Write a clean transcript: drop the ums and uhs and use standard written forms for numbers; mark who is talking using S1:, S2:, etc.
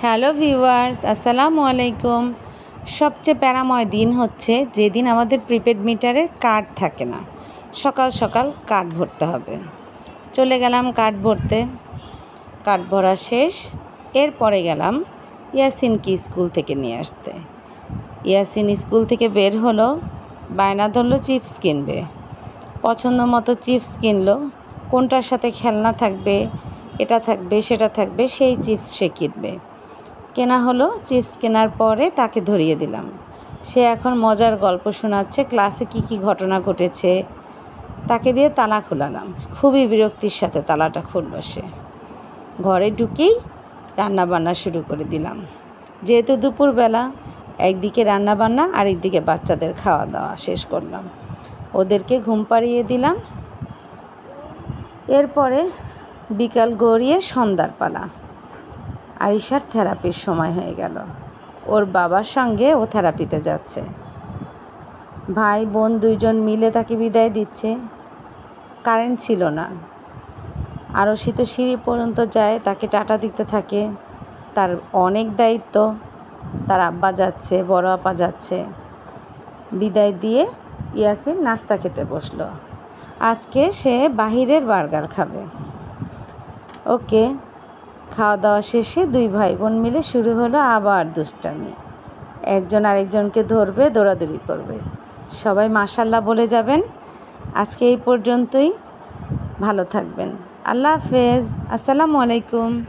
S1: Hello viewers, আসসালামু আলাইকুম। সবচেয়ে প্যারাময় দিন হচ্ছে যেদিন আমাদের প্রিপেড মিটারের কার্ড থাকে না। সকাল সকাল কার্ড ভরতে হবে। চলে গেলাম কার্ড ভরতে, কার্ড ভরা শেষ। এরপরে গেলাম ইয়াসিনকে স্কুল থেকে নিয়ে আসতে। ইয়াসিন স্কুল থেকে বের হলো, বায়না ধরলো চিপস কিনবে। পছন্দ মতো চিপস কিনলো। কোনটার সাথে খেলনা থাকবে, এটা থাকবে সেটা থাকবে, সেই চিপস সে কিনবে। কেনা হলো। চিপস কেনার পরে তাকে ধরিয়ে দিলাম। সে এখন মজার গল্প শোনাচ্ছে, ক্লাসে কী ঘটনা ঘটেছে। তাকে দিয়ে তালা খোলালাম। খুবই বিরক্তির সাথে তালাটা খুলল সে। ঘরে ঢুকেই রান্নাবান্না শুরু করে দিলাম। যেহেতু দুপুরবেলা, একদিকে রান্নাবান্না আর একদিকে বাচ্চাদের খাওয়া দাওয়া শেষ করলাম। ওদেরকে ঘুম পাড়িয়ে দিলাম। এরপরে বিকাল গড়িয়ে সন্ধ্যার পালা। আরিশার থেরাপির সময় হয়ে গেল। ওর বাবার সঙ্গে ও থেরাপিতে যাচ্ছে। ভাই বোন দুইজন মিলে তাকে বিদায় দিচ্ছে। কারেন্ট ছিল না। আরশি তো সিঁড়ি পর্যন্ত যায়, তাকে টাটা দিতে থাকে। তার অনেক দায়িত্ব। তার আব্বা যাচ্ছে, বড় আপা যাচ্ছে। বিদায় দিয়ে ইয়াসিন নাস্তা খেতে বসলো। আজকে সে বাহিরের বার্গার খাবে। ওকে, খাওয়া দাওয়া শেষে দুই ভাই বোন মিলে শুরু হলো আবার দুষ্টামি। একজন আরেকজনকে ধরবে, দৌড়াদৌড়ি করবে। সবাই মাশাআল্লাহ বলে যাবেন। আজকে এই পর্যন্তই। ভালো থাকবেন। আল্লাহ হাফেজ। আসসালামু আলাইকুম।